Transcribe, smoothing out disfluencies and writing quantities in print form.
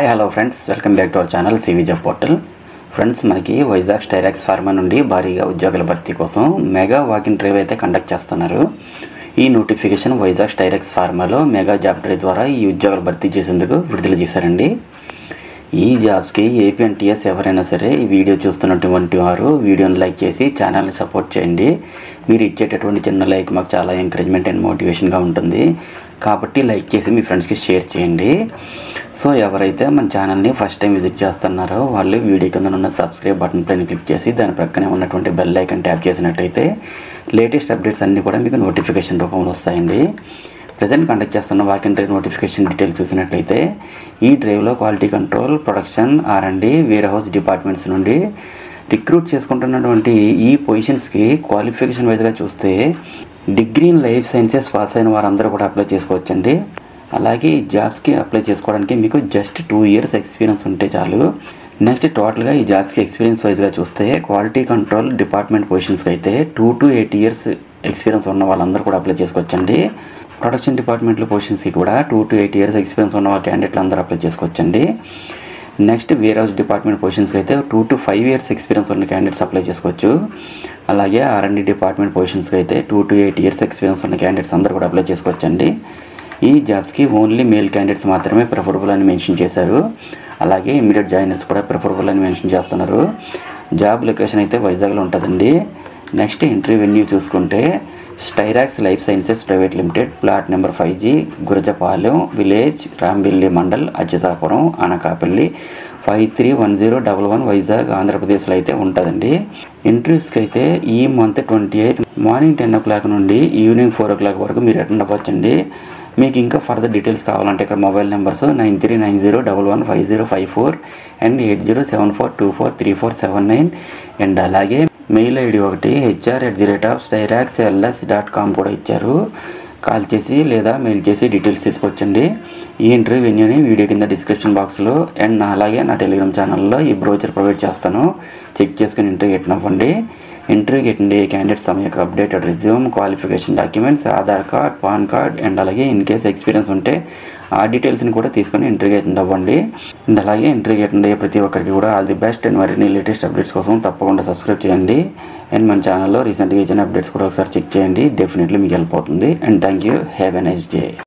Hi hello friends, welcome back to our channel CV job portal. Friends, మనకి Vizag Styrax pharma నుండి భారీగా ఉద్యోగాల భర్తీ కోసం మెగా వాకిన్ డ్రైవ్ అయితే కండక్ట్ చేస్తున్నారు. ఈ నోటిఫికేషన్ వైజాగ్ స్టైరాక్స్ ఫార్మాలో మెగా జాబ్ డ్రైవ్ ద్వారా ఈ ఉద్యోగాలు భర్తీ చేసేందుకు విడుదల చేశారండి. ఈ జాబ్స్కి ఏపీ అండ్ టీఎస్ ఎవరైనా సరే ఈ వీడియో చూస్తున్నటువంటి వారు వీడియోని లైక్ చేసి ఛానల్ని సపోర్ట్ చేయండి. మీరు ఇచ్చేటటువంటి చిన్న లైక్ మాకు చాలా ఎంకరేజ్మెంట్ అండ్ మోటివేషన్గా ఉంటుంది. కాబట్టి లైక్ చేసి మీ ఫ్రెండ్స్కి షేర్ చేయండి. సో ఎవరైతే మన ఛానల్ని ఫస్ట్ టైం విజిట్ చేస్తున్నారో వాళ్ళు వీడియో కింద ఉన్న సబ్స్క్రైబ్ బటన్ పైన క్లిక్ చేసి దాని ప్రక్కనే ఉన్నటువంటి బెల్ ఐకాన్ ట్యాప్ చేసినట్టయితే లేటెస్ట్ అప్డేట్స్ అన్నీ కూడా మీకు నోటిఫికేషన్ రూపంలో వస్తాయండి. ప్రజెంట్ కండక్ట్ చేస్తున్న వాకిన్ డ్రైవ్ నోటిఫికేషన్ డీటెయిల్స్ చూసినట్లయితే ఈ డ్రైవ్లో quality control, production, R&D, warehouse departments నుండి రిక్రూట్ చేసుకుంటున్నటువంటి ఈ పొజిషన్స్కి క్వాలిఫికేషన్ వైజ్గా చూస్తే degree in life sciences pass అయిన వారందరూ కూడా అప్లై చేసుకోవచ్చండి. అలాగే ఈ జాబ్స్కి అప్లై చేసుకోవడానికి మీకు జస్ట్ 2 years ఎక్స్పీరియన్స్ ఉంటే చాలు. నెక్స్ట్ టోటల్గా ఈ జాబ్స్కి ఎక్స్పీరియన్స్ వైజ్గా చూస్తే క్వాలిటీ కంట్రోల్ డిపార్ట్మెంట్ పొజిషన్స్కి అయితే 2 to 8 years ఎక్స్పీరియన్స్ ఉన్న వాళ్ళందరూ కూడా అప్లై చేసుకోవచ్చండి. ప్రొడక్షన్ డిపార్ట్మెంట్లో పొజిషన్స్కి కూడా 2 to 8 years ఎక్స్పీరియన్స్ ఉన్న క్యాండిడేట్లు అందరూ అప్లై చేసుకోవచ్చండి. నెక్స్ట్ వేర్ హౌస్ డిపార్ట్మెంట్ పొజిషన్స్కి అయితే 2 to 5 years ఎక్స్పీరియన్స్ ఉన్న క్యాండిడేట్స్ అప్లై చేసుకోవచ్చు. అలాగే R&D డిపార్ట్మెంట్ పొజిషన్స్కి అయితే 2 to 8 years ఎక్స్పీరియన్స్ ఉన్న క్యాండిడేట్స్ అందరూ కూడా అప్లై చేసుకోవచ్చండి. ఈ జాబ్స్కి ఓన్లీ మేల్ క్యాండిడేట్స్ మాత్రమే ప్రిఫరబుల్ అని మెన్షన్ చేశారు. అలాగే ఇమీడియట్ జాయినర్స్ కూడా ప్రిఫరబుల్ అని మెన్షన్ చేస్తున్నారు. జాబ్ లొకేషన్ అయితే వైజాగ్లో ఉంటుందండి. నెక్స్ట్ ఎంట్రీ వెన్యూ చూసుకుంటే Styrax life sciences private limited, plot number 5G, Gurajapalem village, Rambilli mandal, Atchutapuram, Anakapalli 531011 Vizag, ఆంధ్రప్రదేశ్లో అయితే ఉంటుందండి. ఇంటర్వ్యూస్కి అయితే ఈ మంత్ 28 మార్నింగ్ 10 o'clock నుండి ఈవినింగ్ 4 o'clock వరకు మీరు అటెండ్ అవ్వచ్చండి. మీకు ఇంకా ఫర్దర్ డీటెయిల్స్ కావాలంటే ఇక్కడ మొబైల్ నెంబర్స్ 9390115054 అండ్ 8074243479 అండ్ అలాగే మెయిల్ ఐడి ఒకటి hr@styraxls.com కూడా ఇచ్చారు. కాల్ చేసి లేదా మెయిల్ చేసి డీటెయిల్స్ తీసుకోవచ్చండి. ఈ ఇంటర్వ్యూ వెన్యూని వీడియో కింద డిస్క్రిప్షన్ బాక్స్లో అండ్ అలాగే నా టెలిగ్రామ్ ఛానల్లో ఈ బ్రోచర్ ప్రొవైడ్ చేస్తాను. చెక్ చేసుకుని ఇంటర్వ్యూ అటెండ్ అవ్వండి. ఇంటర్వ్యూకి అటెండ్ అయ్యే క్యాండిడేట్స్ తమ యొక్క updated resume, qualification documents, Aadhaar card, pan card and అలాగే ఇన్ కేస్ ఎక్స్పీరియన్స్ ఉంటే ఆ డీటెయిల్స్ని కూడా తీసుకొని ఇంటర్వ్యూకి అటెండ్ అవ్వండి. అండ్ అలాగే ఇంటర్వ్యూకి అటెండ్ అయ్యే ప్రతి ఒక్కరికి కూడా ఆల్ ది బెస్ట్ అండ్ మరిన్ని లేటెస్ట్ అప్డేట్స్ కోసం తప్పకుండా సబ్స్క్రైబ్ చేయండి. అండ్ మన ఛానల్లో రీసెంట్గా ఇచ్చిన అప్డేట్స్ కూడా ఒకసారి చెక్ చేయండి. డెఫినెట్లీ మీకు హెల్ప్ అవుతుంది. And thank you. Have a nice day.